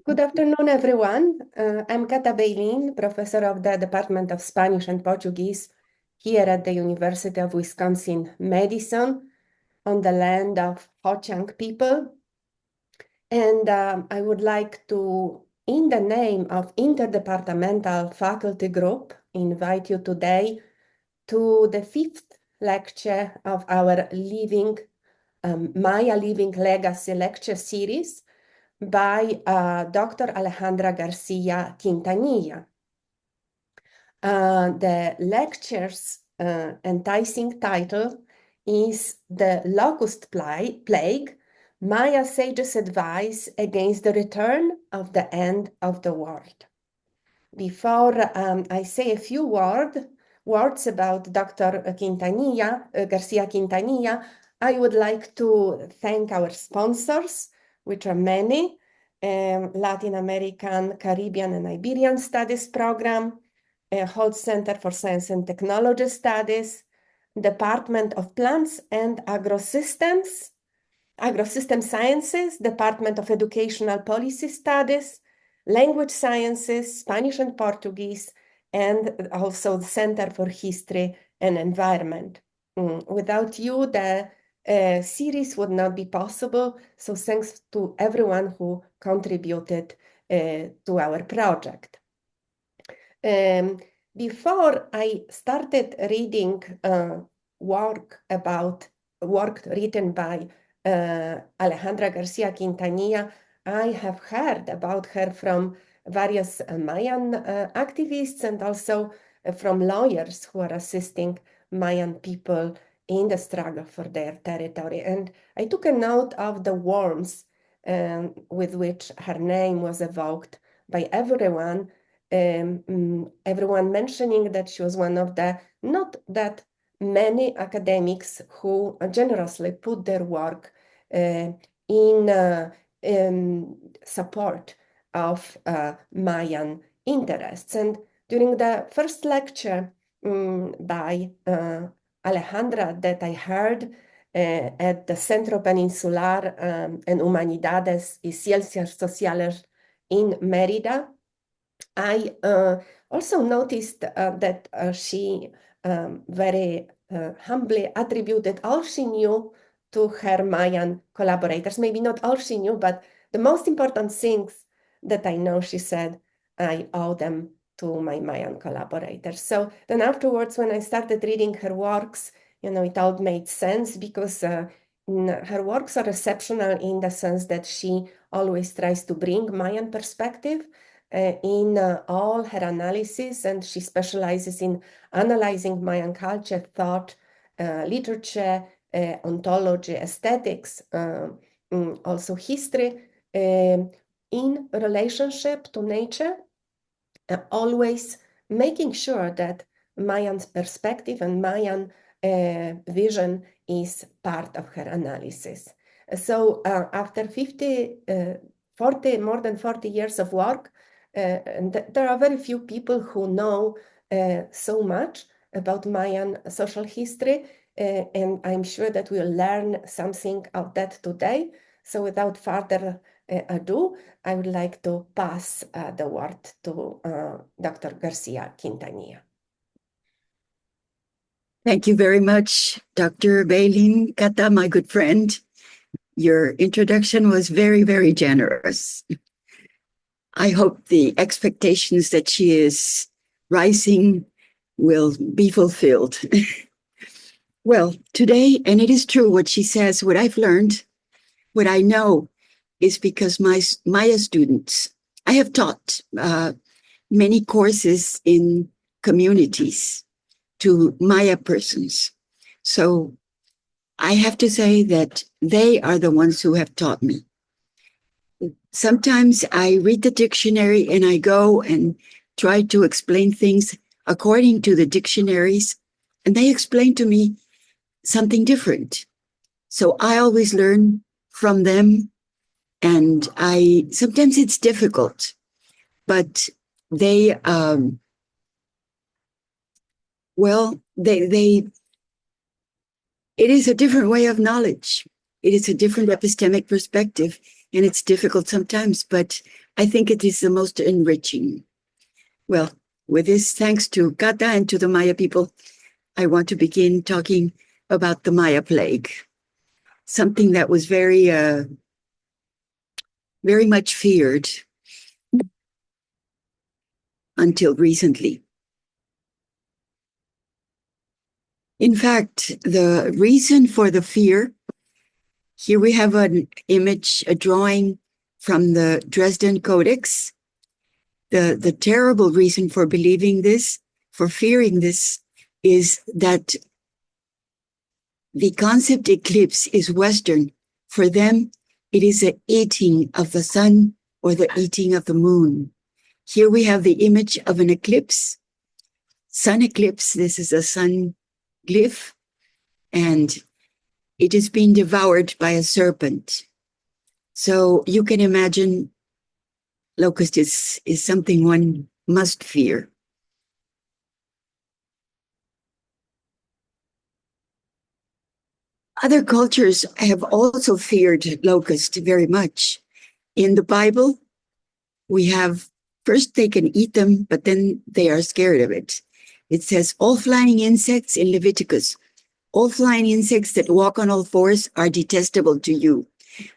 Good afternoon, everyone. I'm Cata Beilin, professor of the Department of Spanish and Portuguese here at the University of Wisconsin-Madison on the land of Ho-Chunk people. And I would like to, in the name of interdepartmental faculty group, invite you today to the 5th lecture of our Maya Living Legacy lecture series by Dr. Alejandra García Quintanilla. The lecture's enticing title is The Locust Plague, Maya Sages' Advice Against the Return of the End of the World. Before I say a few words about Dr. García Quintanilla, I would like to thank our sponsors, which are many: Latin American, Caribbean, and Iberian Studies Program, Holt Center for Science and Technology Studies, Department of Plants and Agrosystem Sciences, Department of Educational Policy Studies, Language Sciences, Spanish and Portuguese, and also the Center for History and Environment. Without you, the series would not be possible, so thanks to everyone who contributed to our project. Before I started reading work written by Alejandra García Quintanilla, I have heard about her from various Mayan activists and also from lawyers who are assisting Mayan people in the struggle for their territory. And I took a note of the warmth with which her name was evoked by everyone, everyone mentioning that she was one of the not that many academics who generously put their work in support of Mayan interests. And during the first lecture by Alejandra that I heard at the Centro Peninsular en Humanidades y Ciencias Sociales in Mérida, I also noticed that she very humbly attributed all she knew to her Mayan collaborators. Maybe not all she knew, but the most important things that I know, she said, I owe them to my Mayan collaborators. So then afterwards, when I started reading her works, it all made sense, because her works are exceptional in the sense that she always tries to bring Mayan perspective in all her analysis, and she specializes in analyzing Mayan culture, thought, literature, ontology, aesthetics, also history, in relationship to nature, always making sure that Mayan perspective and Mayan vision is part of her analysis. So after more than 40 years of work, and there are very few people who know so much about Mayan social history, and I'm sure that we'll learn something of that today. So without further ado, I would like to pass the word to Dr. García Quintanilla. Thank you very much, Dr. Beilin Cata, my good friend. Your introduction was very, very generous. I hope the expectations that she is rising will be fulfilled. Well, today, and it is true what she says, what I've learned, what I know is because my Maya students, I have taught many courses in communities to Maya persons. So I have to say that they are the ones who have taught me. Sometimes I read the dictionary and I go and try to explain things according to the dictionaries, and they explain to me something different. So I always learn from them, and sometimes it's difficult, but they it is a different way of knowledge. It is a different epistemic perspective, and it's difficult sometimes, but I think it is the most enriching. Well, with this, thanks to Cata and to the Maya people, I want to begin talking about the Maya plague, something that was very much feared until recently. In fact, the reason for the fear, here we have an image, a drawing from the Dresden Codex. The terrible reason for believing this, for fearing this, is that the concept eclipse is Western. For them, it is the eating of the sun or the eating of the moon. Here we have the image of an eclipse, sun eclipse. This is a sun glyph, and it is being devoured by a serpent. So you can imagine locust is something one must fear. Other cultures have also feared locust very much. In the Bible, we have, first they can eat them, but then they are scared of it. It says, all flying insects in Leviticus, all flying insects that walk on all fours are detestable to you.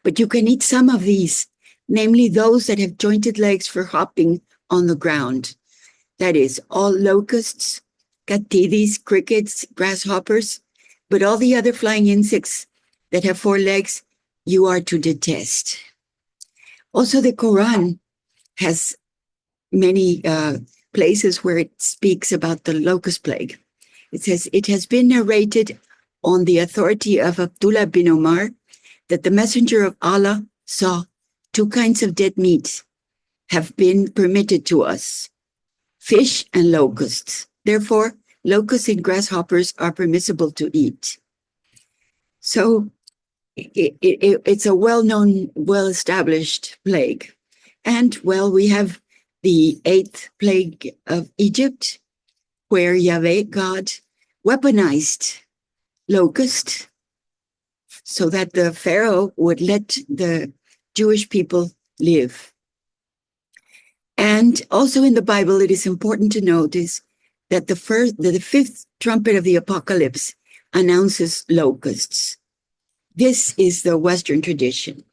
But you can eat some of these, namely those that have jointed legs for hopping on the ground. That is, all locusts, catidis, crickets, grasshoppers, but all the other flying insects that have 4 legs, you are to detest. Also, the Quran has many places where it speaks about the locust plague. It says, it has been narrated on the authority of Abdullah bin Omar that the messenger of Allah saw 2 kinds of dead meat have been permitted to us, fish and locusts. Therefore, locusts and grasshoppers are permissible to eat. So it's a well-known, well-established plague. And, well, we have the 8th plague of Egypt, where Yahweh, God, weaponized locust so that the Pharaoh would let the Jewish people live. And also in the Bible, it is important to notice that the 5th trumpet of the apocalypse announces locusts. This is the Western tradition.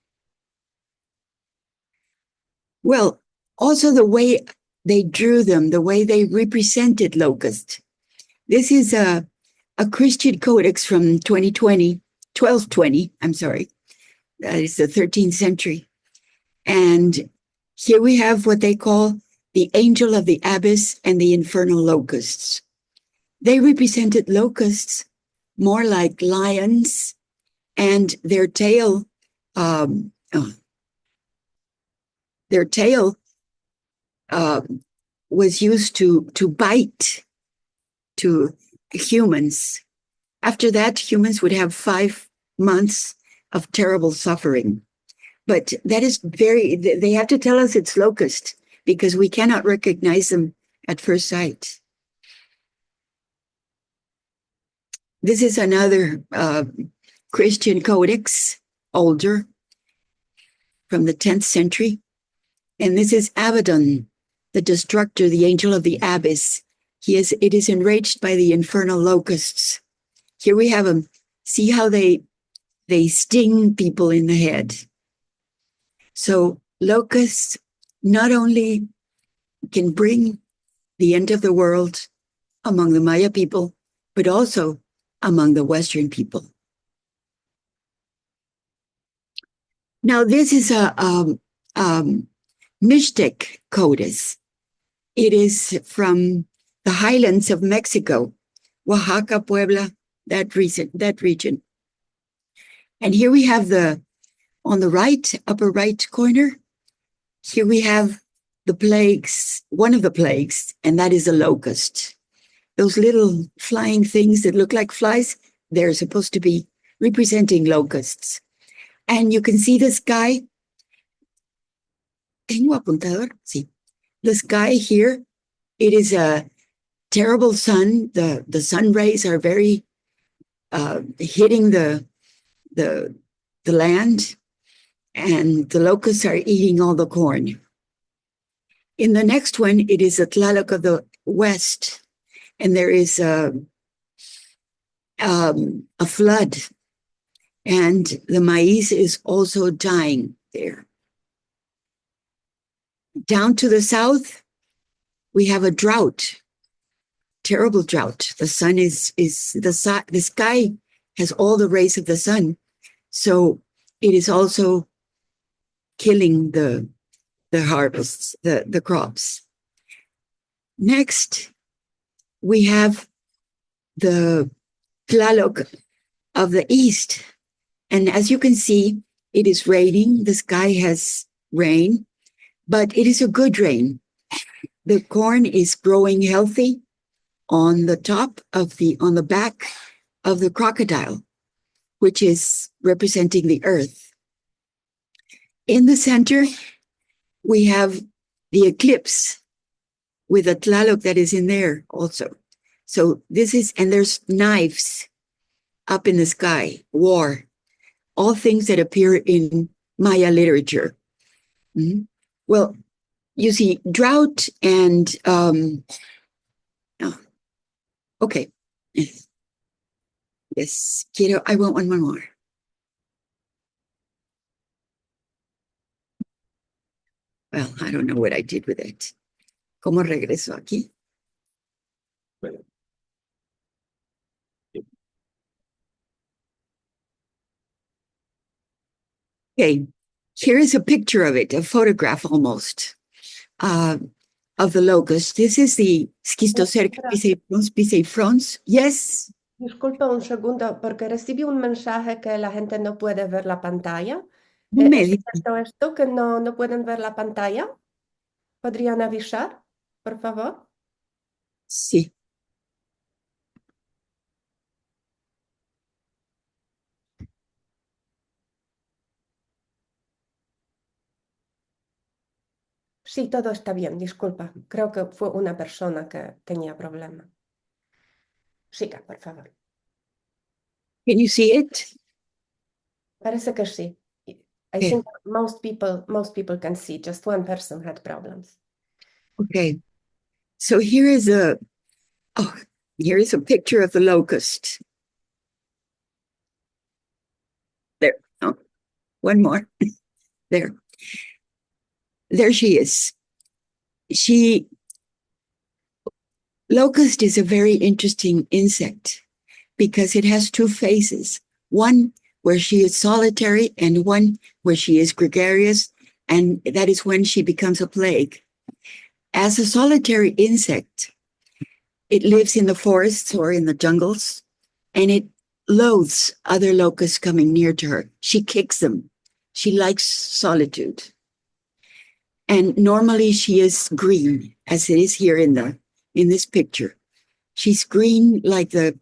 Well, also the way they drew them, the way they represented locusts. This is a Christian codex from 1220, I'm sorry. That is the 13th century. And here we have what they call the angel of the abyss and the infernal locusts. They represented locusts more like lions, and their tail was used to bite to humans. After that, humans would have 5 months of terrible suffering. But that is they have to tell us it's locust because we cannot recognize them at first sight. This is another Christian codex, older, from the 10th century. And this is Abaddon, the destructor, the angel of the abyss. It is enraged by the infernal locusts. Here we have him. See how they sting people in the head. So locusts not only can bring the end of the world among the Maya people, but also among the Western people. Now, this is a Mixtec codex. It is from the highlands of Mexico, Oaxaca, Puebla, that region. And here we have on the right, upper right corner, here we have the plagues, one of the plagues, and that is a locust. Those little flying things that look like flies, they're supposed to be representing locusts. And you can see the sky. Tengo apuntador? Sí. The sky here, it is a terrible sun. The sun rays are very hitting the land. and the locusts are eating all the corn. In the next one, it is a Tlaloc of the West, and there is a flood, and the maize is also dying there. Down to the south, we have a drought, terrible drought. The sun the sky has all the rays of the sun, so it is also killing the harvests, the crops. Next, we have the Tlaloc of the East. And as you can see, it is raining. The sky has rain, but it is a good rain. The corn is growing healthy on the back of the crocodile, which is representing the earth. In the center, we have the eclipse with a Tlaloc that is in there also. So and there's knives up in the sky, war, all things that appear in Maya literature. Mm-hmm. Well, you see, drought and, okay. Yes, I want one more. Well, I don't know what I did with it. ¿Cómo regreso aquí? Okay, here is a picture of it, a photograph almost, of the locust. This is the Schistocerca piscifrons. Yes. Disculpa un segundo, porque recibí un mensaje que la gente no puede ver la pantalla. No ¿Es me cierto esto, que no pueden ver la pantalla? ¿Podrían avisar, por favor? Sí. Sí, todo está bien, disculpa. Creo que fue una persona que tenía problema. Siga, por favor. Can you see it? Parece que sí. I think most people can see. Just one person had problems. Okay. So here is a picture of the locust. There. Oh, one more. There. There she is. Locust is a very interesting insect because it has two phases. One where she is solitary and one where she is gregarious, and that is when she becomes a plague. As a solitary insect, it lives in the forests or in the jungles, and it loathes other locusts coming near to her. She kicks them. She likes solitude. And normally she is green, as it is here in this picture. She's green like the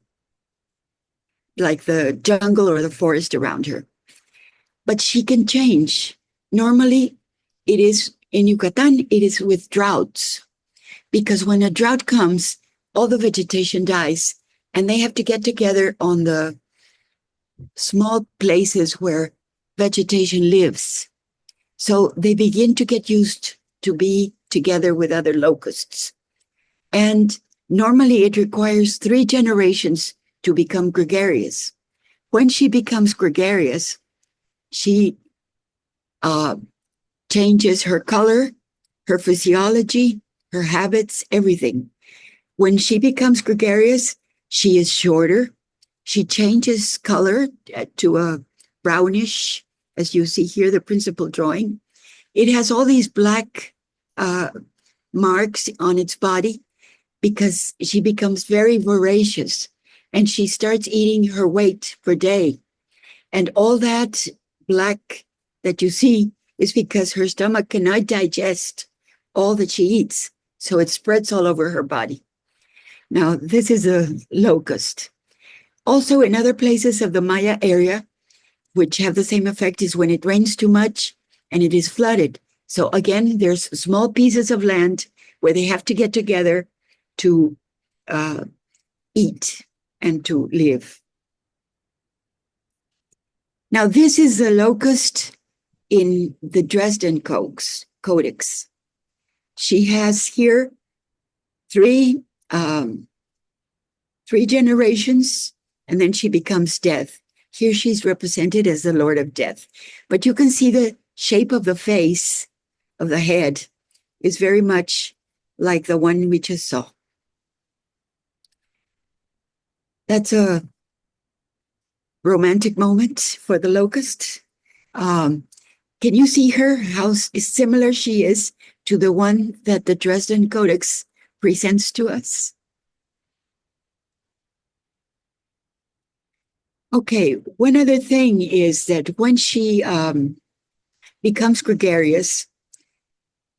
jungle or the forest around her. But she can change. Normally, it is in Yucatan, it is with droughts. Because when a drought comes, all the vegetation dies, and they have to get together on the small places where vegetation lives. So they begin to get used to be together with other locusts. And normally it requires 3 generations to become gregarious. When she becomes gregarious, she changes her color, her physiology, her habits, everything. When she becomes gregarious, she is shorter. She changes color to a brownish, as you see here, the principal drawing. It has all these black marks on its body because she becomes very voracious and she starts eating her weight per day. And all that black that you see is because her stomach cannot digest all that she eats. So it spreads all over her body. Now, this is a locust. Also, in other places of the Maya area, which have the same effect, is when it rains too much and it is flooded. So again, there's small pieces of land where they have to get together to eat and to live. Now, this is the locust in the Dresden Codex. She has here three generations, and then she becomes death. Here she's represented as the Lord of Death. But you can see the shape of the face, of the head, is very much like the one we just saw. That's a romantic moment for the locust. Can you see her, how similar she is to the one that the Dresden Codex presents to us? Okay, one other thing is that when she becomes gregarious,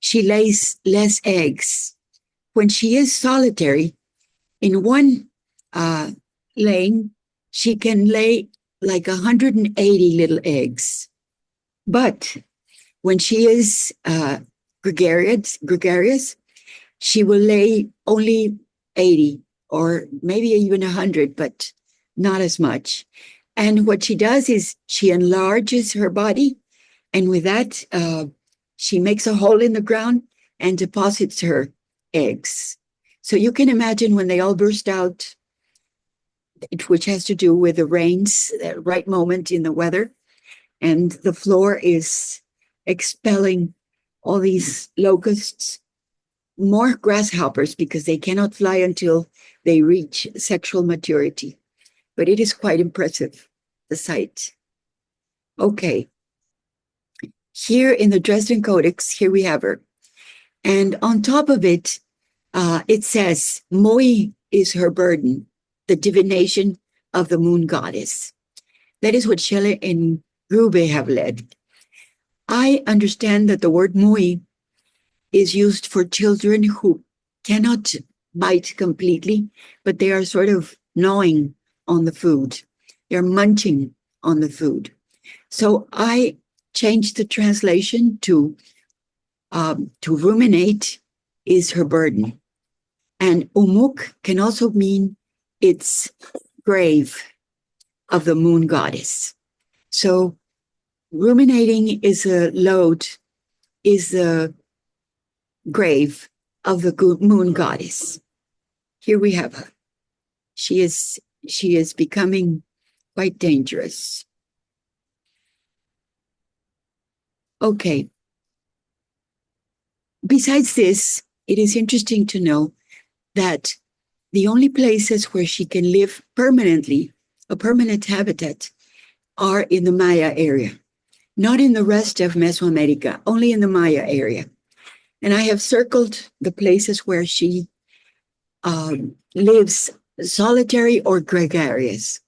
she lays less eggs. When she is solitary, in one laying, she can lay like 180 little eggs. But when she is gregarious, she will lay only 80 or maybe even 100, but not as much. And what she does is she enlarges her body, and with that, she makes a hole in the ground and deposits her eggs. So you can imagine when they all burst out, which has to do with the rains, the right moment in the weather, and the floor is expelling all these locusts, more grasshoppers, because they cannot fly until they reach sexual maturity. But it is quite impressive, the sight. Okay. Here in the Dresden Codex, here we have her. And on top of it, it says, Moi is her burden, the divination of the moon goddess. That is what Schiller and Grube have led. I understand that the word Moi is used for children who cannot bite completely, but they are sort of gnawing on the food. They're munching on the food. So I changed the translation to ruminate is her burden. And umuk can also mean it's grave of the moon goddess. So ruminating is a load, is the grave of the moon goddess. Here we have her. She is becoming quite dangerous. Okay. Besides this, it is interesting to know that the only places where she can live permanently, a permanent habitat, are in the Maya area, not in the rest of Mesoamerica, only in the Maya area. And I have circled the places where she lives solitary or gregarious.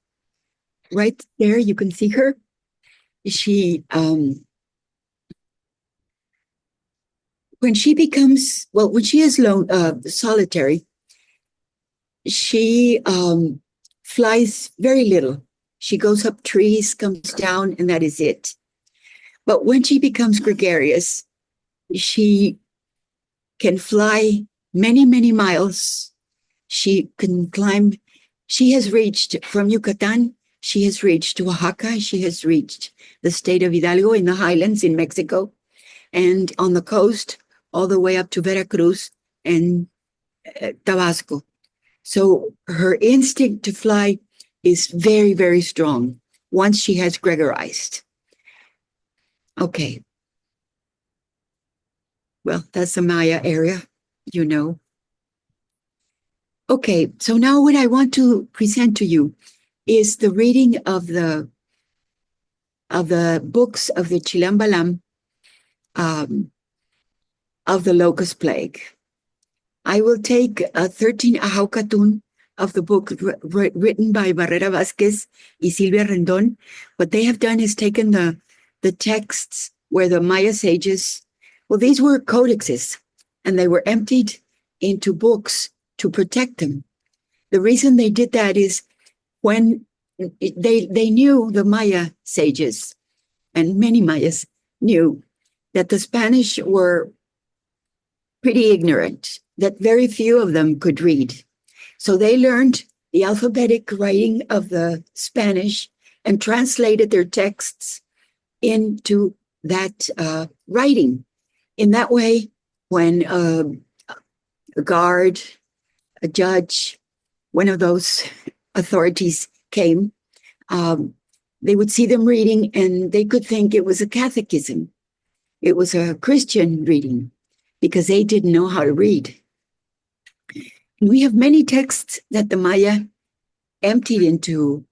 Right there, you can see her. She, when she is solitary, she flies very little. She goes up trees, comes down, and that is it. But when she becomes gregarious, she can fly many, many miles. She can climb. She has reached from Yucatan. She has reached Oaxaca. She has reached the state of Hidalgo in the highlands in Mexico, and on the coast all the way up to Veracruz and Tabasco. So her instinct to fly is very, very strong once she has gregarized. Okay. Well, that's the Maya area, you know. Okay, so now what I want to present to you is the reading of the books of the Chilambalam of the Locust Plague. I will take 13 Ahaukatun of the book written by Barrera Vázquez y Silvia Rendón. What they have done is taken the texts where the Maya sages, well, these were codexes, and they were emptied into books to protect them. The reason they did that is when they knew, the Maya sages, and many Mayas knew that the Spanish were pretty ignorant, that very few of them could read. So they learned the alphabetic writing of the Spanish and translated their texts into writing. In that way, when a guard, a judge, one of those authorities came, they would see them reading and they could think it was a catechism. It was a Christian reading because they didn't know how to read. And we have many texts that the Maya emptied into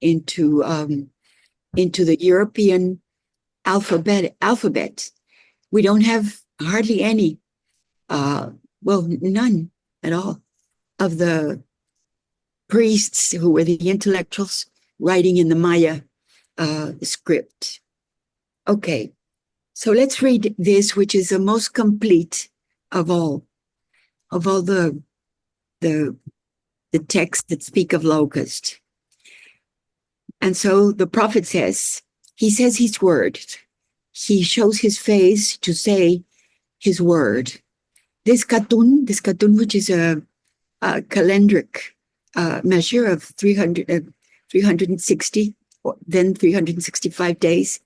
the European alphabet. We don't have hardly any, none at all of the priests who were the intellectuals writing in the Maya script. Okay, so let's read this, which is the most complete of all the texts that speak of locust. And so the prophet says, he says his word. He shows his face to say his word. This katun, which is a calendric measure of 360, then 365 days,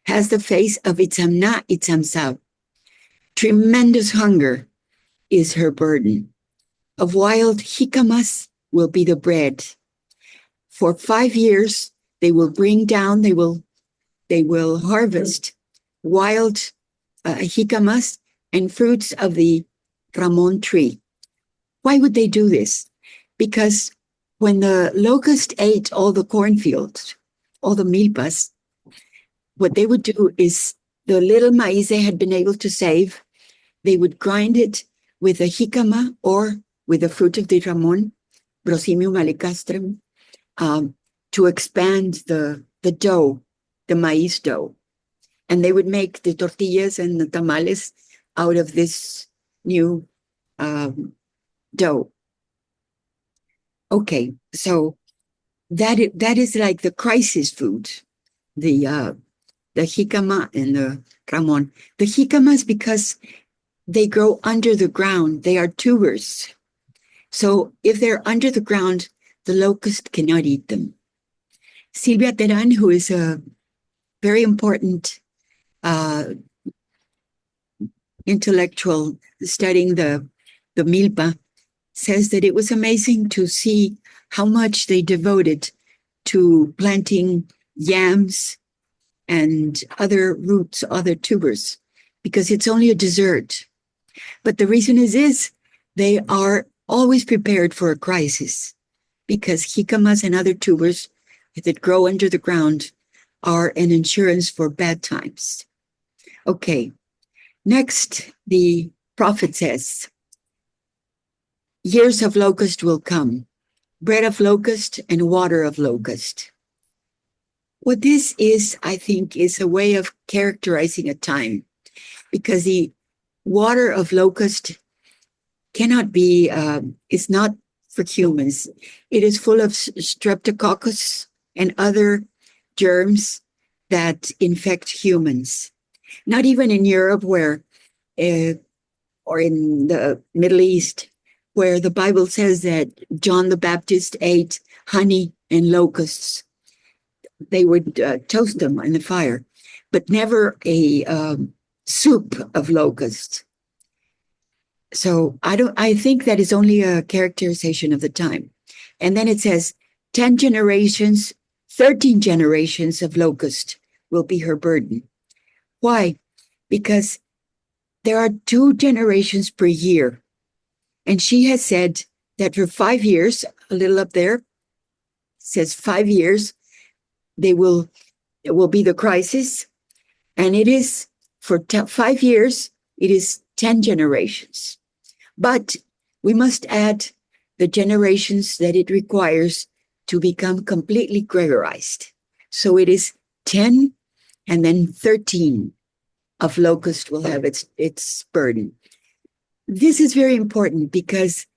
has the face of Itzamna Itzamsav. Tremendous hunger is her burden. Of wild jiccamas will be the bread. For 5 years, they will bring down, they will harvest wild jiccamas and fruits of the Ramon tree. Why would they do this? Because when the locust ate all the cornfields, all the milpas, what they would do is the little maize they had been able to save, they would grind it with a jicama or with the fruit of the Ramon, Brosimium alicastrum, to expand the dough, the maize dough. And they would make the tortillas and the tamales out of this new dough. Okay, so that is like the crisis food, the jicama and the Ramon. The jicamas, because they grow under the ground, they are tubers. So if they're under the ground, the locust cannot eat them. Silvia Terán, who is a very important intellectual studying the milpa, says that it was amazing to see how much they devoted to planting yams and other roots, other tubers, because it's only a dessert. But the reason is they are always prepared for a crisis, because jicamas and other tubers that grow under the ground are an insurance for bad times. Okay, next, the prophet says, years of locust will come, bread of locust and water of locust. What this is, I think, is a way of characterizing a time, because the water of locust cannot be, it's not for humans. It is full of streptococcus and other germs that infect humans. Not even in Europe or in the Middle East, where the Bible says that John the Baptist ate honey and locusts. They would toast them in the fire, but never a soup of locusts. So I think that is only a characterization of the time. And then it says 10 generations, 13 generations of locust will be her burden. Why? Because there are 2 generations per year. And she has said that for 5 years, a little up there, says 5 years, it will be the crisis. And it is for 5 years, it is 10 generations. But we must add the generations that it requires to become completely gregorized. So it is 10 and then 13 of locust will have its burden. This is very important because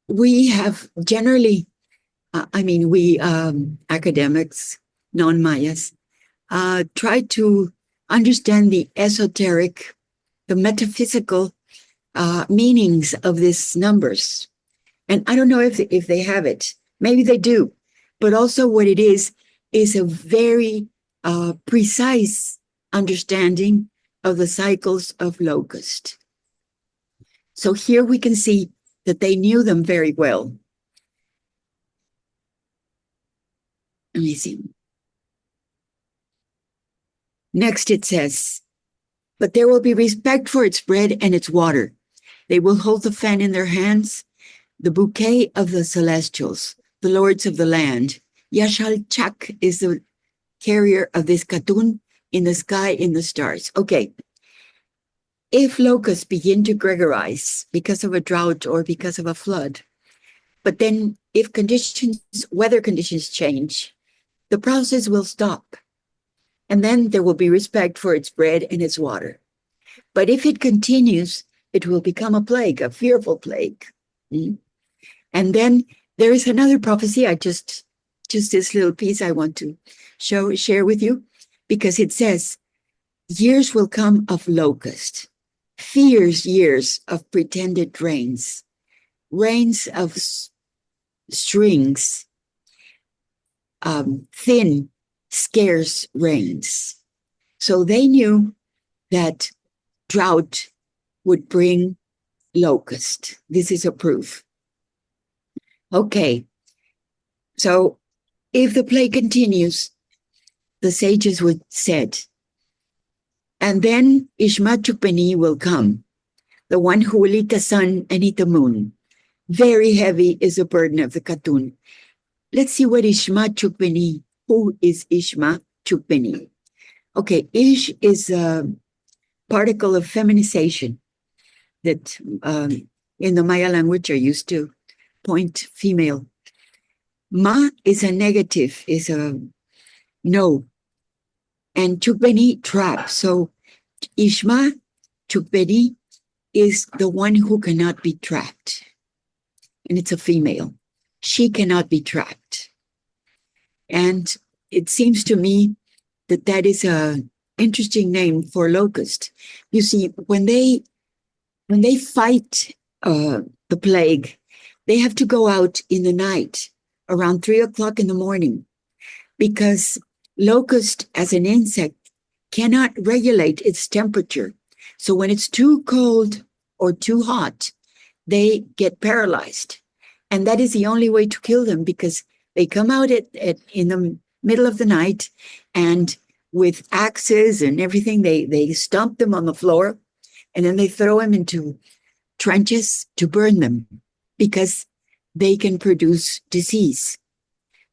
we have generally, we academics, non-Mayas, try to understand the esoteric, the metaphysical meanings of these numbers. And I don't know if they have it. Maybe they do. But also what it is a very precise understanding of the cycles of locust. So here we can see that they knew them very well. Let me see. Next it says, but there will be respect for its bread and its water. They will hold the fan in their hands, the bouquet of the celestials, the lords of the land. Yashal Chak is the carrier of this katun in the sky, in the stars. Okay. If locusts begin to gregorize because of a drought or because of a flood, but then if weather conditions change, the process will stop. And then there will be respect for its bread and its water. But if it continues, it will become a plague, a fearful plague. And then there is another prophecy. Just this little piece I want to share with you, because it says, years will come of locust, fierce years of pretended rains, rains of strings, thin, scarce rains. So they knew that drought would bring locust. This is a proof. Okay, so if the plague continues, the sages would said, and then Ishmachupeni will come, the one who will eat the sun and eat the moon. Very heavy is the burden of the Katun. Let's see what Ishmachupeni. Who is Ishmachupeni? Okay, Ish is a particle of feminization that in the Maya language are used to point female. Ma is a negative, is a no. And Chupeni, trap. So Ishma Chupeni is the one who cannot be trapped. And it's a female. She cannot be trapped. And it seems to me that that is an interesting name for locust. You see, when they fight the plague, they have to go out in the night around 3 o'clock in the morning, because locust as an insect cannot regulate its temperature. So when it's too cold or too hot, they get paralyzed. And that is the only way to kill them, because they come out in the middle of the night, and with axes and everything, they stomp them on the floor, and then they throw them into trenches to burn them, because they can produce disease.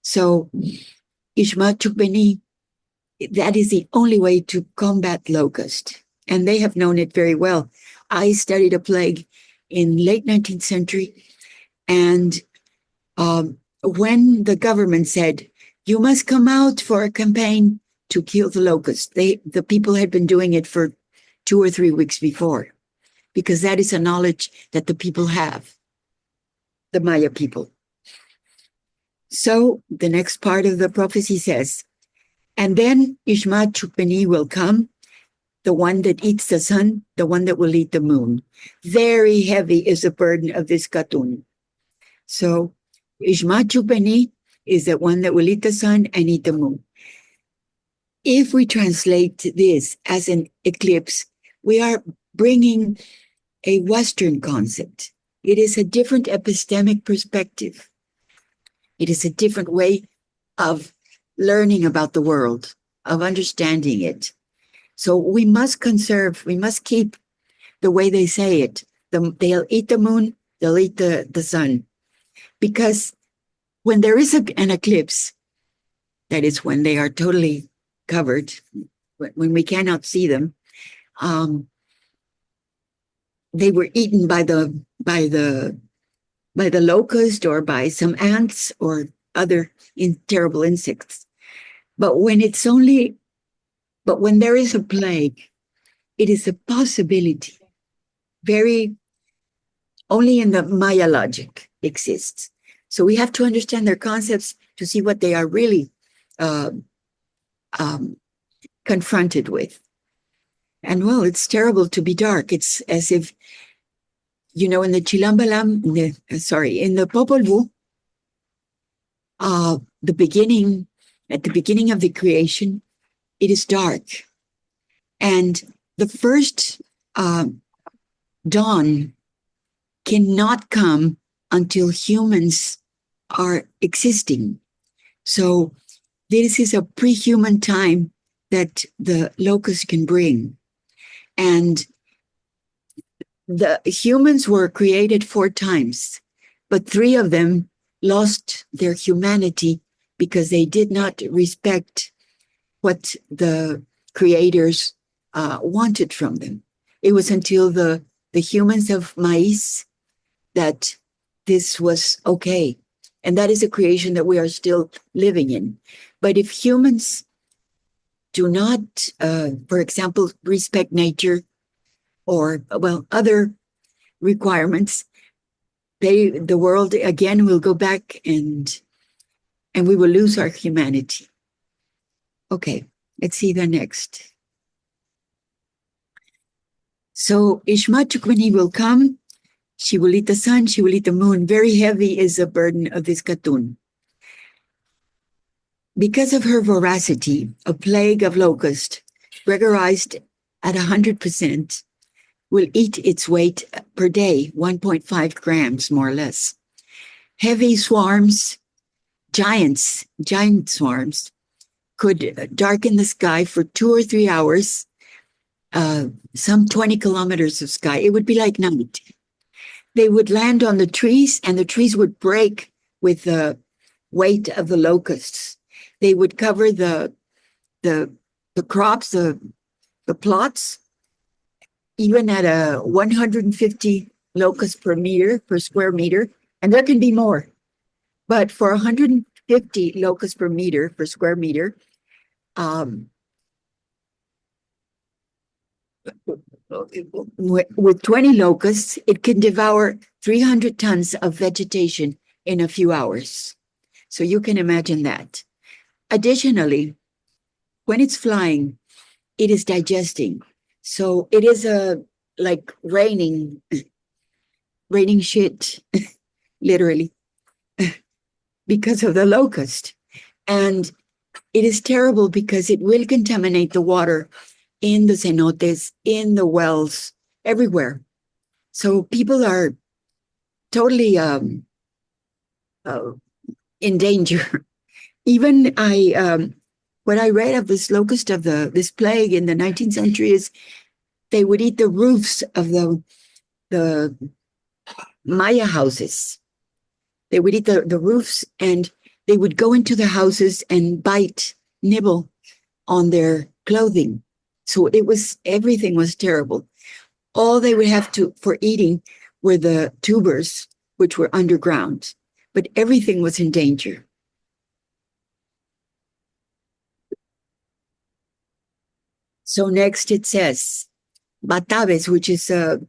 So Ishmachupeni, that is the only way to combat locust. And they have known it very well. I studied a plague in late 19th century, and when the government said, you must come out for a campaign to kill the locust, the people had been doing it for 2 or 3 weeks before, because that is a knowledge that the people have, the Maya people. So the next part of the prophecy says, and then Ishmachupeni will come, the one that eats the sun, the one that will eat the moon. Very heavy is the burden of this Katun. So Ishmachupeni is the one that will eat the sun and eat the moon. If we translate this as an eclipse, we are bringing a Western concept. It is a different epistemic perspective. It is a different way of learning about the world, of understanding it. So we must conserve, we must keep the way they say it. They'll eat the moon, they'll eat the sun. Because when there is an eclipse, that is when they are totally covered, when we cannot see them, they were eaten by the locust or by some ants or other terrible insects. But when there is a plague, it is a possibility. Only in the Maya logic exists. So we have to understand their concepts to see what they are really confronted with. And well, it's terrible to be dark. It's as if, in the Chilambalam, in the Popol Vuh, at the beginning of the creation, it is dark. And the first dawn cannot come until humans are existing. So this is a pre-human time that the locust can bring. And the humans were created 4 times, but 3 of them lost their humanity because they did not respect what the creators wanted from them. It was until the humans of Maiz that this was okay. And that is a creation that we are still living in. But if humans do not, for example, respect nature or, well, other requirements, the world again will go back and we will lose our humanity. Okay, let's see the next. So Ishma Chukwini will come. She will eat the sun, she will eat the moon. Very heavy is the burden of this Katun. Because of her voracity, a plague of locust, regorized at 100%, will eat its weight per day, 1.5 grams, more or less. Heavy swarms, giant swarms, could darken the sky for 2 or 3 hours, some 20 kilometers of sky. It would be like night. They would land on the trees, and the trees would break with the weight of the locusts. They would cover the crops, the plots, even at a 150 locusts per square meter, and there can be more. But for 150 locusts per square meter, with 20 locusts, it can devour 300 tons of vegetation in a few hours. So you can imagine that. Additionally, when it's flying, it is digesting. So it is like raining shit, literally, because of the locust. And it is terrible because it will contaminate the water in the cenotes, in the wells, everywhere. So people are totally in danger. Even what I read of this locust of this plague in the 19th century is they would eat the roofs of the Maya houses. They would eat the roofs, and they would go into the houses and nibble on their clothing. So everything was terrible. All they would have for eating were the tubers, which were underground, but everything was in danger. So next it says, Bataves, which is a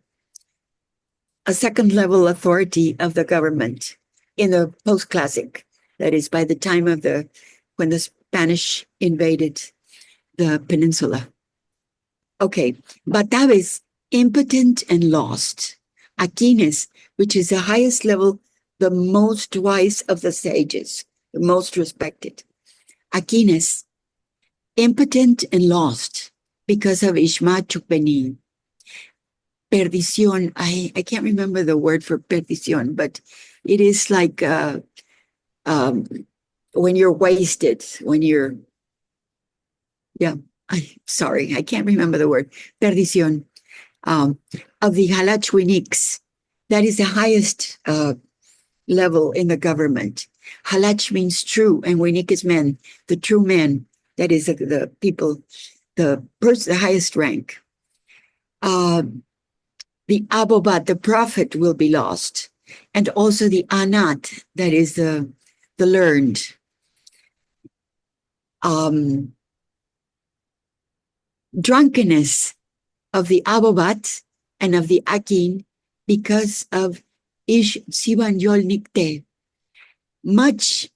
second level authority of the government in the post-classic, that is by the time when the Spanish invaded the peninsula. Okay, Bataves, impotent and lost. Aquines, which is the highest level, the most wise of the sages, the most respected. Aquines, impotent and lost because of Ishma Chupeni. Perdición, I can't remember the word for perdición, but it is like when you're wasted, sorry, I can't remember the word, perdición, of the Halachwiniks. That is the highest level in the government. Halach means true, and Winik is men, the true men. That is the people, the highest rank. The Abobat, the prophet, will be lost. And also the Anat, that is the learned. Drunkenness of the Abobat and of the Akin because of Ish Sivan Yol Nikte. Much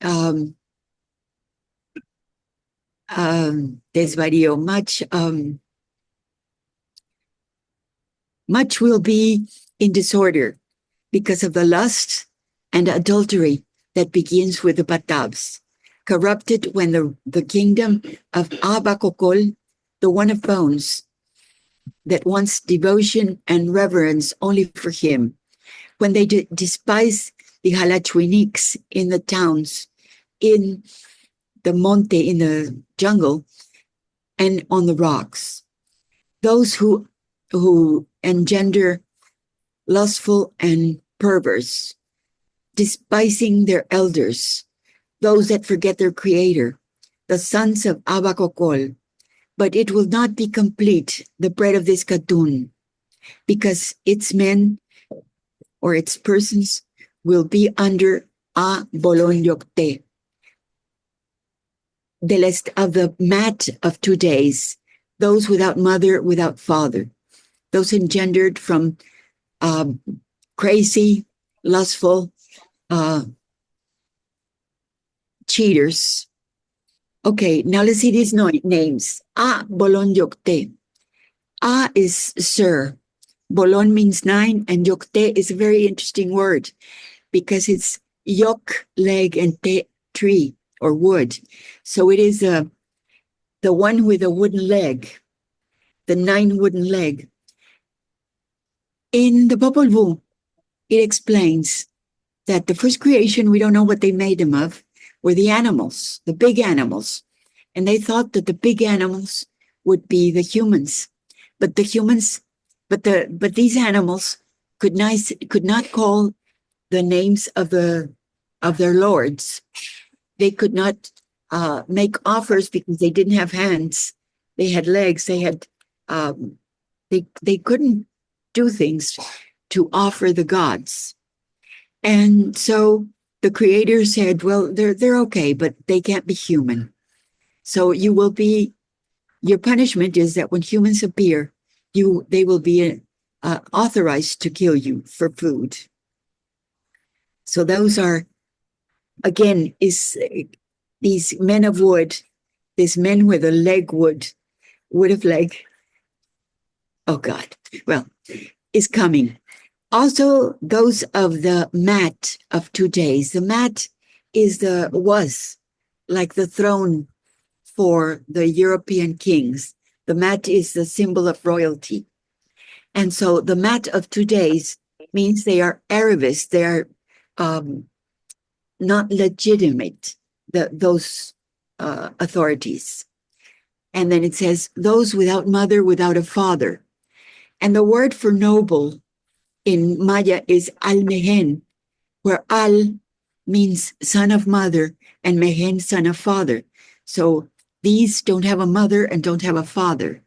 desvarío, much will be in disorder because of the lust and adultery that begins with the Batabs. corrupted when the kingdom of Abacocol, the one of bones, that wants devotion and reverence only for him, when they despise the Halachuiniks in the towns, in the monte, in the jungle, and on the rocks, those who engender lustful and perverse, despising their elders, those that forget their creator, the sons of Abacocol. But it will not be complete, the bread of this Katun, because its men or its persons will be under a Bolonyokte, the list of the mat of 2 days, those without mother, without father, those engendered from crazy, lustful cheaters. Okay, now let's see these names. A Bolon Yokte. A is sir. Bolon means 9, and Yokte is a very interesting word because it's yok, leg, and te, tree or wood. So it is the one with a wooden leg, the 9 wooden leg. In the Popol Vuh, it explains that the first creation, we don't know what they made them of, were the animals, the big animals. And they thought that the big animals would be the humans. But the humans, but these animals could not call the names of their lords. They could not make offers because they didn't have hands. They had legs. They had they couldn't do things to offer the gods. And so the creator said, well, they're okay, but they can't be human. So your punishment is that when humans appear, they will be authorized to kill you for food. So those are, again, these men of wood, these men with a wood of leg. Oh God, well, is coming. Also, those of the mat of 2 days. The mat was like the throne for the European kings. The mat is the symbol of royalty. And so the mat of 2 days means they are Arabist. They are not legitimate, those authorities. And then it says, those without mother, without a father. And the word for noble in Maya is al-mehen, where al means son of mother and mehen, son of father. So these don't have a mother and don't have a father.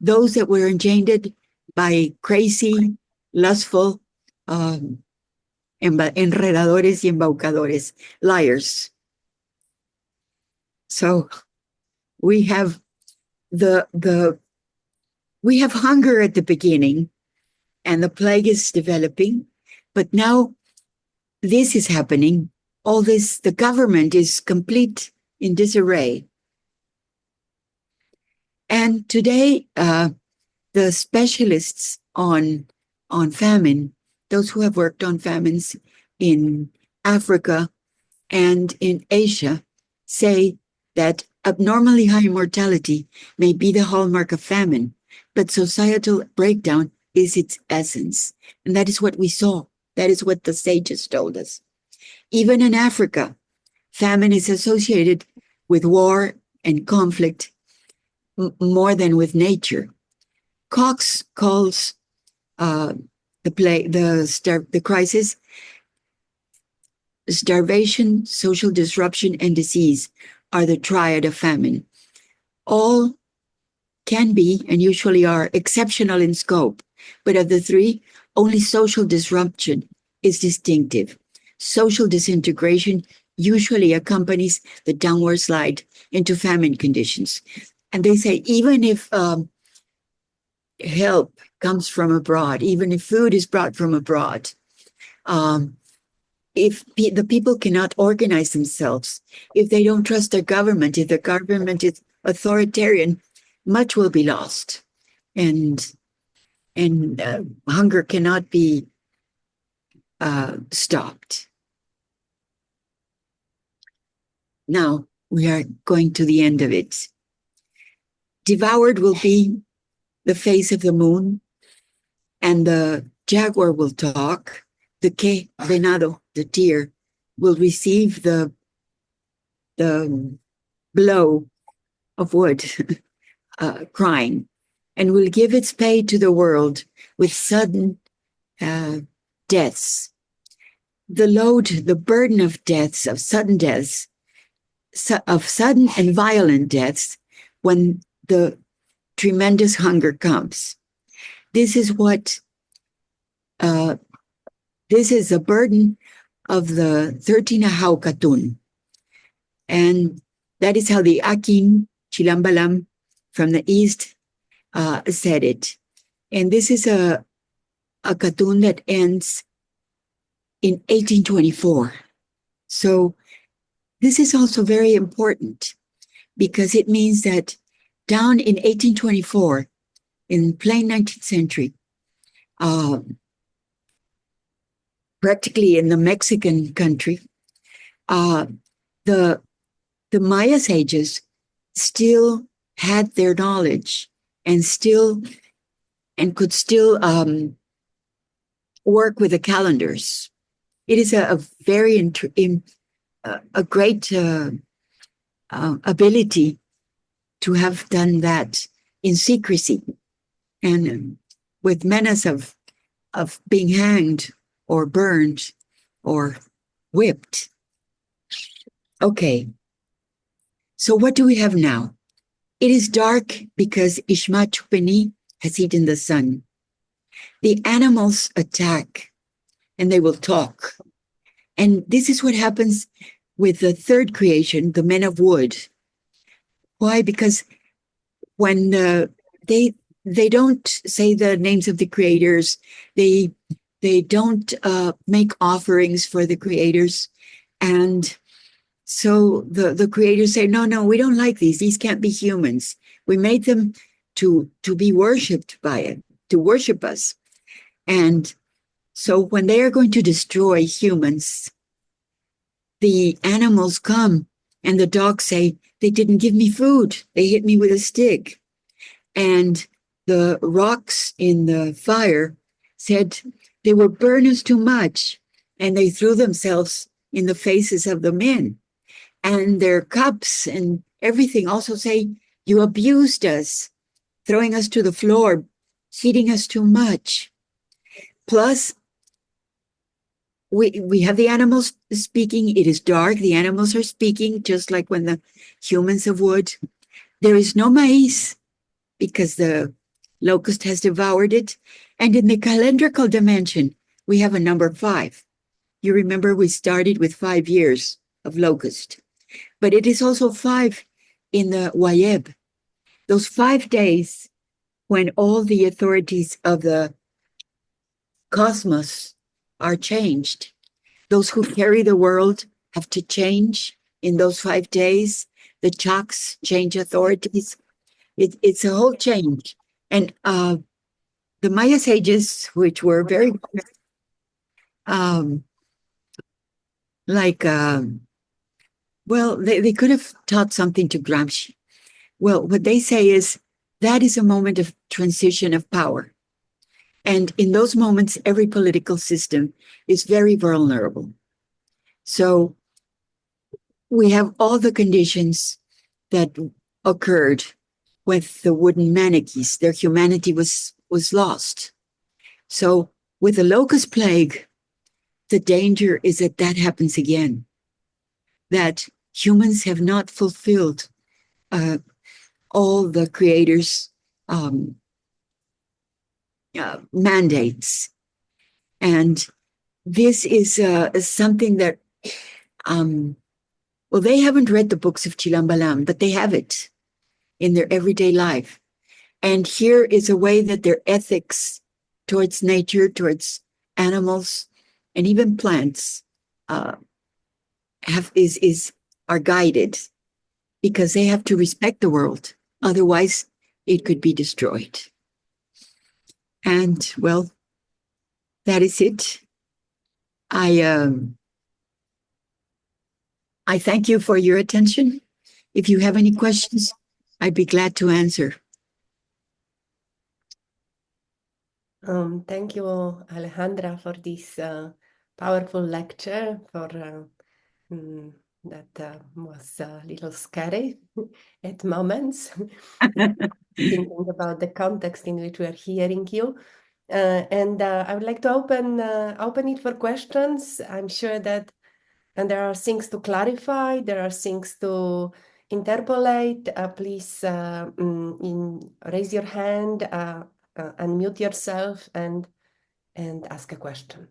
Those that were engendered by crazy, lustful, enredadores y embaucadores, liars. So we have we have hunger at the beginning, and the plague is developing, but now this is happening. All this, the government is complete in disarray. And today, the specialists on famine, those who have worked on famines in Africa and in Asia, say that abnormally high mortality may be the hallmark of famine, but societal breakdown is its essence. And that is what we saw. That is what the sages told us. Even in Africa, famine is associated with war and conflict more than with nature. Cox calls the crisis starvation, social disruption, and disease are the triad of famine. All can be and usually are exceptional in scope, but of the three, only social disruption is distinctive. Social disintegration usually accompanies the downward slide into famine conditions. And they say even if help comes from abroad, even if food is brought from abroad, if the people cannot organize themselves, if they don't trust their government, if the government is authoritarian, much will be lost, and hunger cannot be stopped. Now we are going to the end of it. Devoured will be the face of the moon, and the jaguar will talk. The que venado, the deer, will receive the blow of wood, crying, and will give its pay to the world with sudden deaths. The load, the burden of deaths, of sudden deaths, of sudden and violent deaths, when the tremendous hunger comes. This is what, this is the burden of the 13 Katun. And that is how the Akin Chilambalam from the east said it. And this is a Katun that ends in 1824. So this is also very important because it means that down in 1824, in plain 19th century, practically in the Mexican country, the Maya sages still had their knowledge and could still work with the calendars. It is a very a great ability to have done that in secrecy and with menace of being hanged or burned or whipped. Okay, so what do we have now? It is dark because Ishma Chupeni has eaten the sun. The animals attack and they will talk. And this is what happens with the third creation, the men of wood. Why? Because when they don't say the names of the creators, they don't make offerings for the creators. And so the creators say, no, we don't like these. These can't be humans. We made them to be worshipped by it, to worship us. And so when they are going to destroy humans, the animals come and the dogs say, they didn't give me food. They hit me with a stick. And the rocks in the fire said they will burn us too much. And they threw themselves in the faces of the men. And their cups and everything also say, you abused us, throwing us to the floor, heating us too much. Plus, we have the animals speaking. It is dark. The animals are speaking, just like when the humans of wood. There is no maize because the locust has devoured it. And in the calendrical dimension, we have a number 5. You remember we started with 5 years of locust. But it is also 5 in the Wayeb. Those 5 days when all the authorities of the cosmos are changed. Those who carry the world have to change in those 5 days. The Chaks change authorities. It's a whole change. And the Maya sages, which were very well, they could have taught something to Gramsci. Well, what they say is that is a moment of transition of power. And in those moments, every political system is very vulnerable. So we have all the conditions that occurred with the wooden Manichees. Their humanity was lost. So with the Locust Plague, the danger is that that happens again, that humans have not fulfilled all the Creator's mandates. And this is something that, well, they haven't read the books of Chilambalam, but they have it in their everyday life. And here is a way that their ethics towards nature, towards animals, and even plants are guided, because they have to respect the world. Otherwise, it could be destroyed. And well, that is it. I thank you for your attention. If you have any questions, I'd be glad to answer. Thank you, Alejandra, for this powerful lecture. That was a little scary at moments, thinking about the context in which we are hearing you. And I would like to open it for questions. I'm sure that there are things to clarify, there are things to interpolate. Please raise your hand, unmute yourself, and ask a question.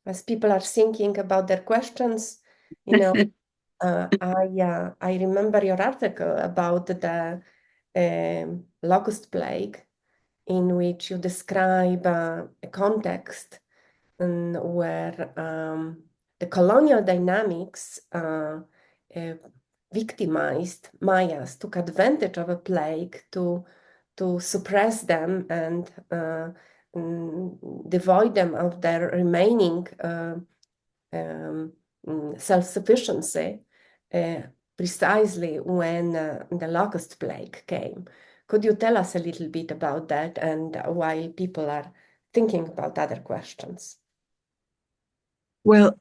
As people are thinking about their questions, I remember your article about the Locust Plague, in which you describe a context where the colonial dynamics victimized Mayas, took advantage of a plague to suppress them and devoid them of their remaining self-sufficiency precisely when the Locust Plague came. Could you tell us a little bit about that and why people are thinking about other questions? Well,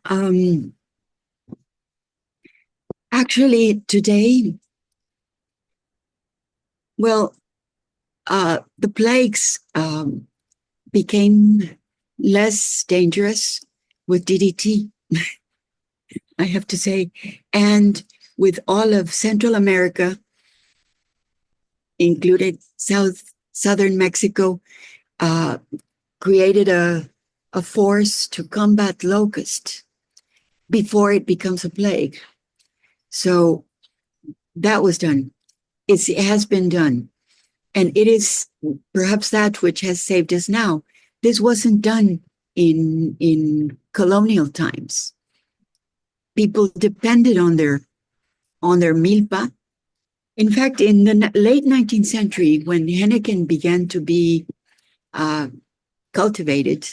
actually today, the plagues became less dangerous with DDT, I have to say, and with all of Central America, included southern Mexico, created a force to combat locust before it becomes a plague. So that was done. It has been done. And it is perhaps that which has saved us now. This wasn't done in colonial times. People depended on their milpa. In fact, in the late 19th century, when henequen began to be cultivated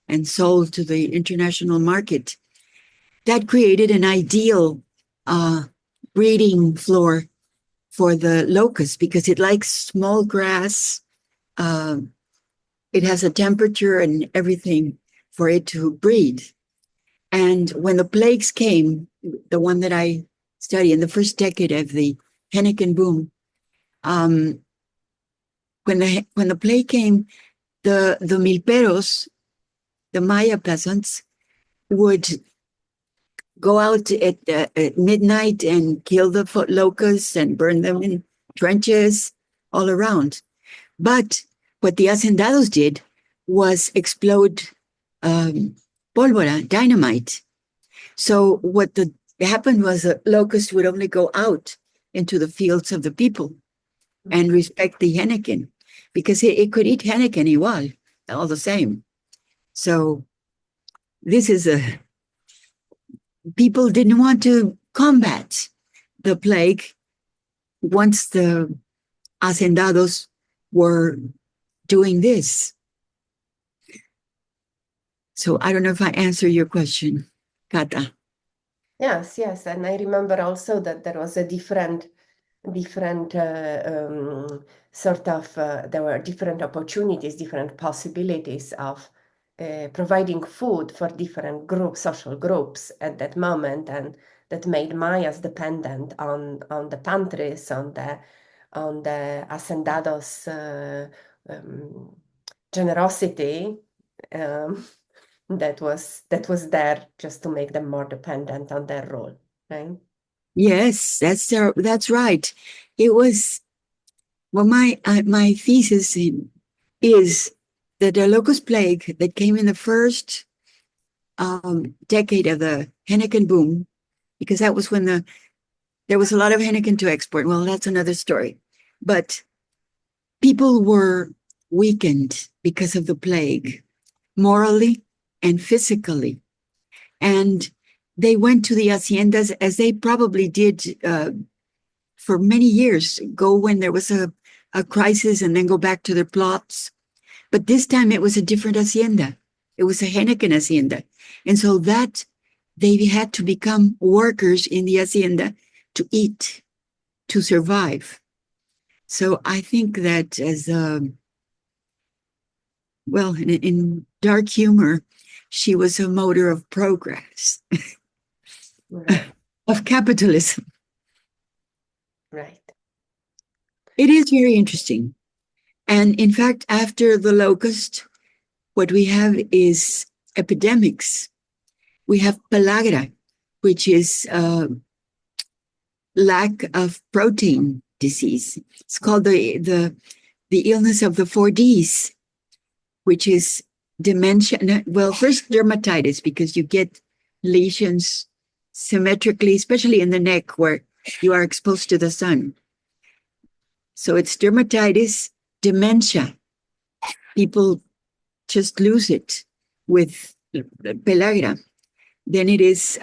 and sold to the international market, that created an ideal breeding floor for the locust because it likes small grass. It has a temperature and everything for it to breed. And when the plagues came, the one that I study in the first decade of the henequen boom, when the plague came, the milperos, the Maya peasants, would go out at midnight and kill the locusts and burn them in trenches all around. But what the hacendados did was explode pólvora, dynamite. So what happened was the locust would only go out into the fields of the people and respect the henequen because it could eat henequen igual, all the same. So this is people didn't want to combat the plague once the hacendados were doing this. So I don't know if I answer your question, Kata. Yes, and I remember also that there was a different sort of, there were different opportunities, different possibilities of providing food for different social groups at that moment, and that made Mayas dependent on the pantries, on the hacendados' generosity. That was there just to make them more dependent on their role, right? Yes, that's right. It was, well, my thesis is that the locust plague that came in the first decade of the henequen boom, because that was when there was a lot of henequen to export. Well, that's another story. But people were weakened because of the plague, morally and physically. And they went to the haciendas, as they probably did for many years, go when there was a a crisis and then go back to their plots. But this time it was a different hacienda. It was a Heineken hacienda. And so that they had to become workers in the hacienda to eat, to survive. So I think that as well, in dark humor, she was a motor of progress, Right. of capitalism. Right. It is very interesting. And in fact, after the locust, what we have is epidemics. We have pellagra, which is lack of protein disease. It's called the illness of the 4Ds, which is dementia. Well, first dermatitis, because you get lesions symmetrically, especially in the neck where you are exposed to the sun. So it's dermatitis, dementia. People just lose it with pellagra. Then it is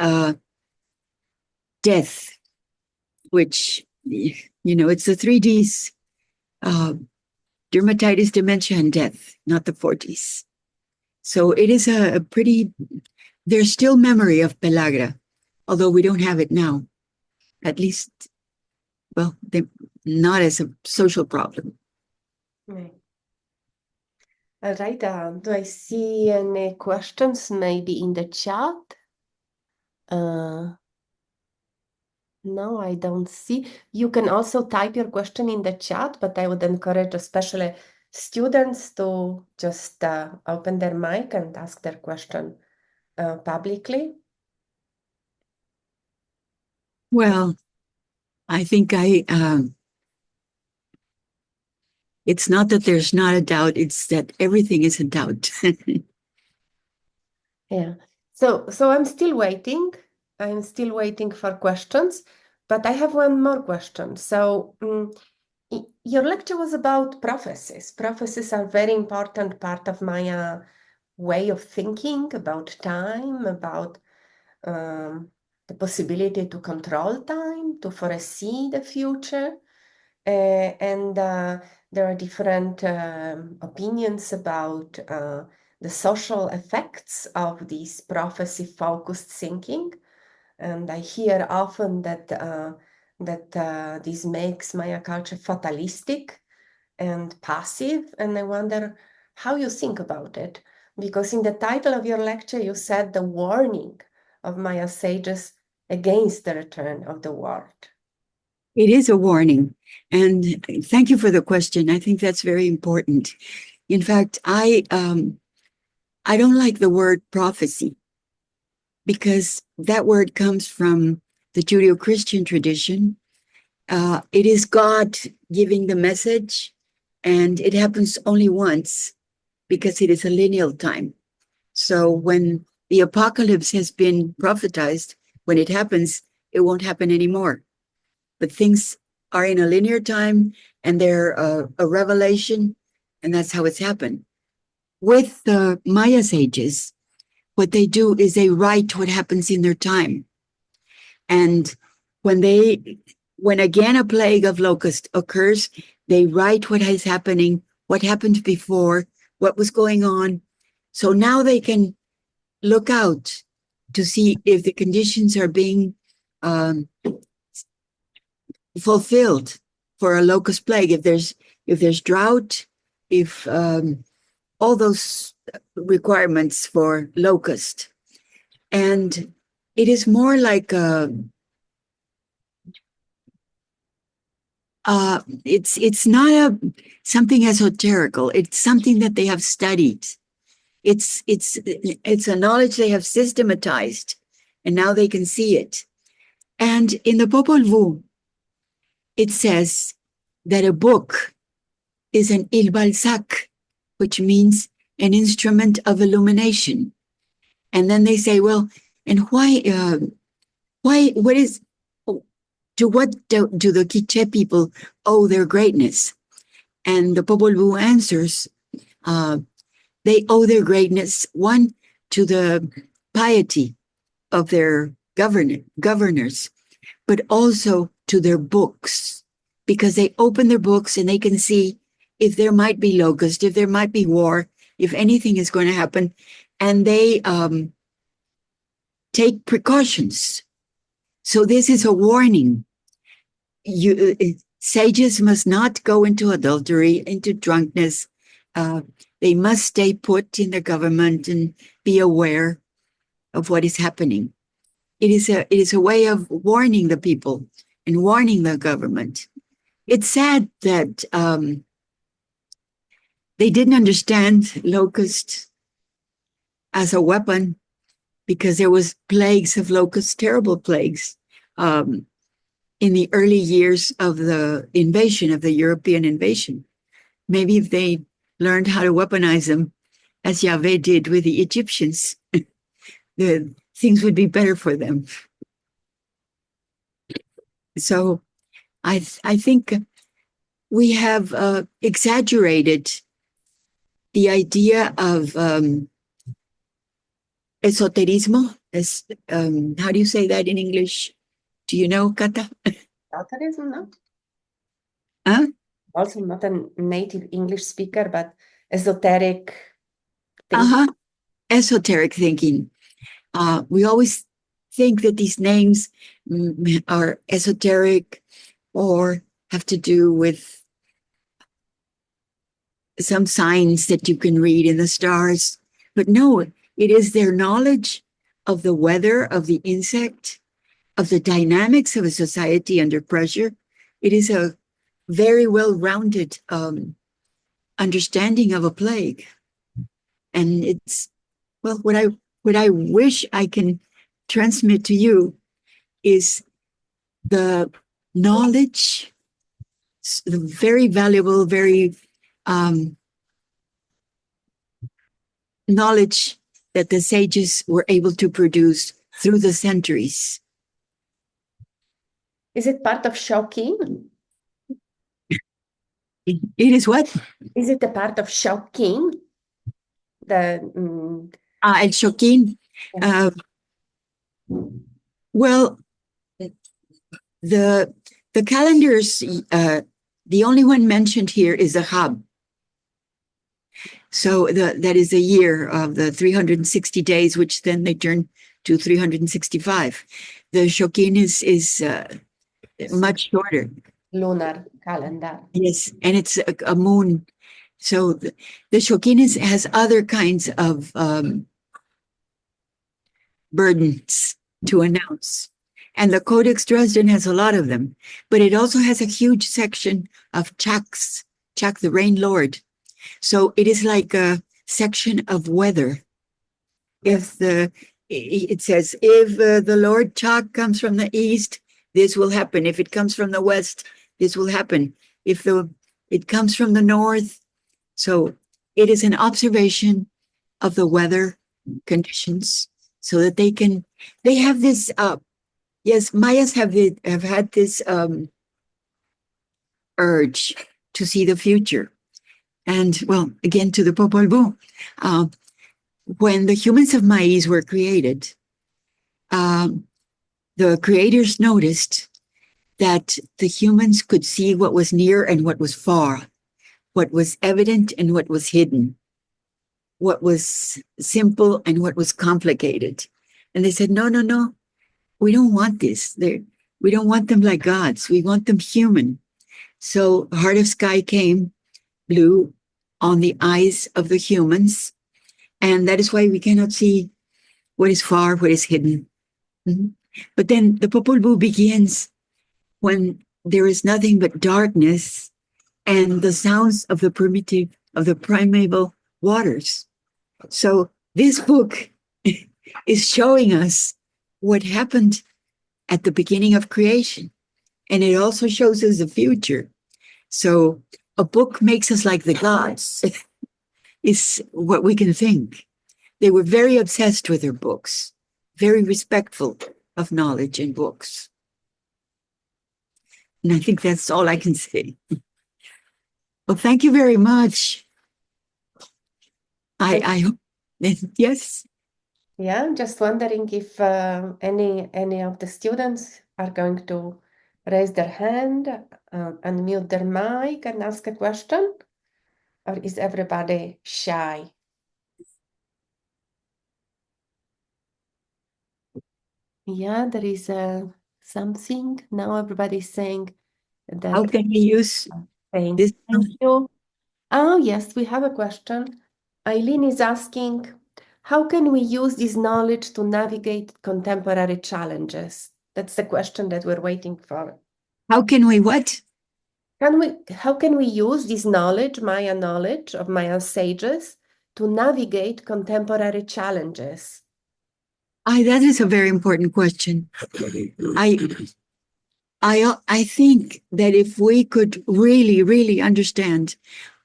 death, which, it's the 3Ds, dermatitis, dementia, and death, not the 4Ds. So it is a pretty, there's still memory of pellagra, although we don't have it now. At least, well, not as a social problem. Right. All right. Do I see any questions maybe in the chat? No, I don't see. You can also type your question in the chat, but I would encourage especially students to just open their mic and ask their question publicly. Well, I think it's not that there's not a doubt, it's that everything is a doubt. Yeah. So I'm still waiting. I'm still waiting for questions, but I have one more question. So your lecture was about prophecies. Prophecies are a very important part of my way of thinking about time, about the possibility to control time, to foresee the future. And there are different opinions about the social effects of this prophecy-focused thinking. And I hear often that this makes Maya culture fatalistic and passive. And I wonder how you think about it. Because in the title of your lecture, you said the warning of Maya sages against the return of the world. It is a warning. And thank you for the question. I think that's very important. In fact, I don't like the word prophecy because that word comes from the Judeo-Christian tradition. It is God giving the message, and it happens only once because it is a lineal time. So when the apocalypse has been prophetized, when it happens, it won't happen anymore. But things are in a linear time, and they're a revelation, and that's how it's happened. With the Maya sages, what they do is they write what happens in their time. And when again a plague of locust occurs, they write what is happening, what happened before, what was going on. So now they can look out to see if the conditions are being fulfilled for a locust plague. If there's drought, if all those requirements for locust. And it is more like it's not something esoterical. It's something that they have studied. It's a knowledge they have systematized, and now they can see it. And in the Popol Vuh, it says that a book is an ilbalsac, which means an instrument of illumination. And then they say, well, and why, what is, to what do the Quiche people owe their greatness? And the Popol Vuh answers, they owe their greatness, one, to the piety of their governors, but also to their books, because they open their books and they can see if there might be locust, if there might be war, if anything is going to happen, and they take precautions. So this is a warning. Sages must not go into adultery, into drunkenness. They must stay put in their government and be aware of what is happening. It is a way of warning the people and warning the government. It's sad that they didn't understand locust as a weapon, because there was plagues of locusts, terrible plagues, in the early years of the invasion, of the European invasion. Maybe if they learned how to weaponize them, as Yahweh did with the Egyptians, the things would be better for them. So I think we have exaggerated the idea of esoterismo. How do you say that in English? Do you know, Kata? Esoterism, no? Huh? Also not a native English speaker, but esoteric thinking. Uh-huh. Esoteric thinking. We always think that these names are esoteric or have to do with some signs that you can read in the stars. But no, it is their knowledge of the weather, of the insect, of the dynamics of a society under pressure. It is a very well-rounded understanding of a plague. And it's, well, what I wish I can transmit to you is the knowledge, the very valuable, very knowledge that the sages were able to produce through the centuries. Is it part of Shawking? It is what? Is it a part of Shawking? El Shokin. Well, the calendars, the only one mentioned here is the Hab. So that is a year of the 360 days, which then they turn to 365. The Shokin is much shorter. Lunar calendar. Yes, and it's a moon. So the Shokin has other kinds of burdens to announce. And the Codex Dresden has a lot of them, but it also has a huge section of Chaks, Chak, the rain lord. So it is like a section of weather. It says, if the Lord Chak comes from the east, this will happen. If it comes from the west, this will happen. If it comes from the north. So it is an observation of the weather conditions so that they have this, yes, Mayas have had this urge to see the future. And well, again, to the Popol Vuh, when the humans of Maiz were created, the creators noticed that the humans could see what was near and what was far, what was evident and what was hidden, what was simple and what was complicated. And they said, no, we don't want this. We don't want them like gods. We want them human. So Heart of Sky came, blew on the eyes of the humans. And that is why we cannot see what is far, what is hidden. Mm-hmm. But then the Popol Vuh begins when there is nothing but darkness and the sounds of the primeval waters. So this book is showing us what happened at the beginning of creation. And it also shows us the future. So a book makes us like the gods, is what we can think. They were very obsessed with their books, very respectful of knowledge and books. And I think that's all I can say. Well, thank you very much. I hope, yes. Yeah, I'm just wondering if any of the students are going to raise their hand, unmute their mic, and ask a question? Or is everybody shy? Yeah, there is something. Now everybody's saying that. How can we use this? Thank you. Oh, yes, we have a question. Eileen is asking, how can we use this knowledge to navigate contemporary challenges? That's the question that we're waiting for. How can we what? How can we use this knowledge, Maya knowledge of Maya sages, to navigate contemporary challenges? That is a very important question. I think that if we could really, really understand,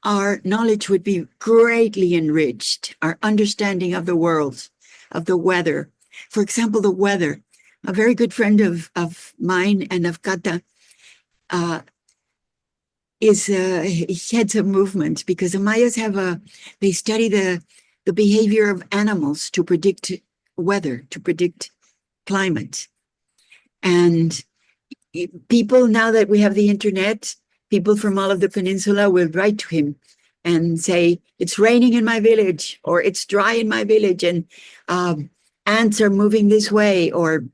our knowledge would be greatly enriched, our understanding of the world, of the weather. For example, the weather. A very good friend of mine and of Kata heads a movement, because the Mayas they study the behavior of animals to predict weather, to predict climate. And people, now that we have the internet, people from all of the peninsula will write to him and say, it's raining in my village, or it's dry in my village, and ants are moving this way, or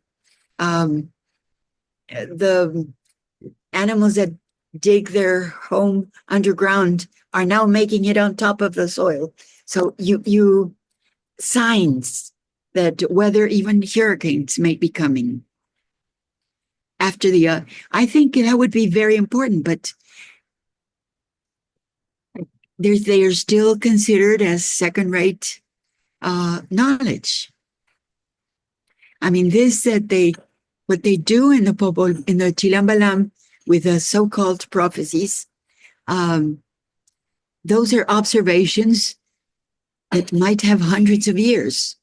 the animals that dig their home underground are now making it on top of the soil. So you signs that weather, even hurricanes, may be coming after the I think that would be very important, but they are still considered as second-rate knowledge. I mean, what they do in the Chilambalam with the so-called prophecies, those are observations that might have hundreds of years,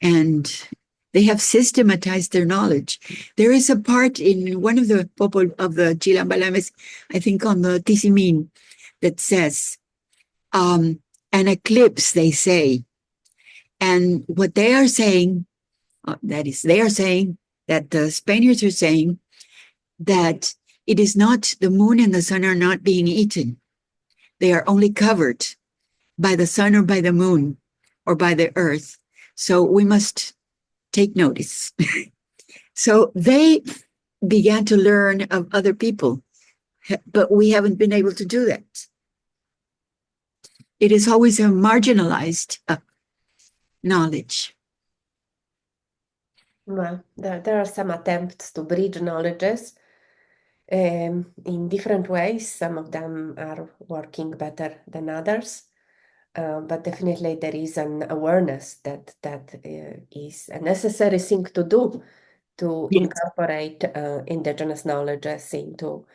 and they have systematized their knowledge. There is a part in one of the Chilambalames, I think on the Tisimin, that says, an eclipse, they say. And what they are saying, they are saying that the Spaniards are saying that it is not, the moon and the sun are not being eaten. They are only covered by the sun or by the moon or by the earth. So we must take notice. So they began to learn of other people, but we haven't been able to do that. It is always a marginalized knowledge. Well, there are some attempts to bridge knowledges in different ways. Some of them are working better than others. But definitely there is an awareness that is a necessary thing to do to incorporate indigenous knowledges into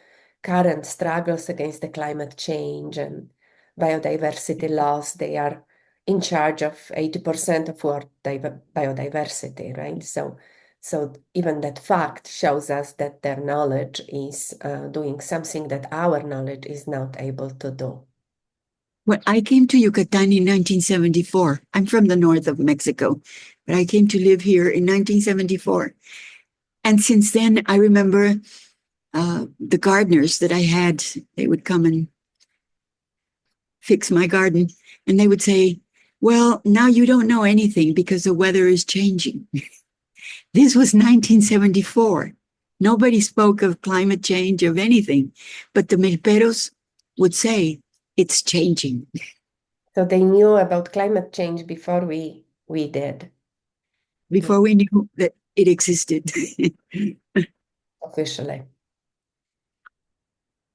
current struggles against the climate change and biodiversity loss. They are in charge of 80% of world biodiversity, right? So even that fact shows us that their knowledge is doing something that our knowledge is not able to do. When I came to Yucatan in 1974, I'm from the north of Mexico, but I came to live here in 1974. And since then, I remember the gardeners that I had, they would come and fix my garden, and they would say, well, now you don't know anything because the weather is changing. This was 1974. Nobody spoke of climate change, of anything, but the milperos would say, it's changing. So they knew about climate change before we did. Before we knew that it existed. Officially.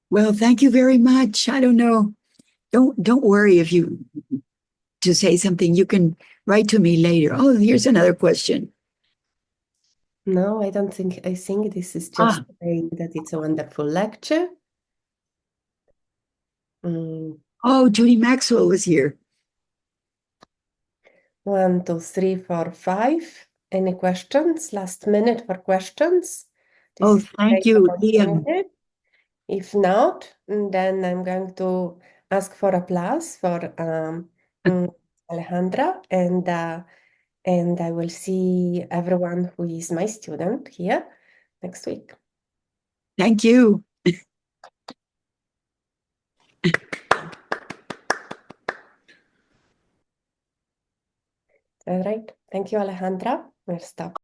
Well, thank you very much. I don't know. Don't worry if you to say something. You can write to me later. Oh, here's another question. No, I don't think. I think this is just saying that it's a wonderful lecture. Oh, Judy Maxwell was here. 1, 2, 3, 4, 5. Any questions? Last minute for questions. This is thank you, Liam. If not, then I'm going to ask for applause for Alejandra, and I will see everyone who is my student here next week. Thank you. All right. Thank you, Alejandra. We'll stop.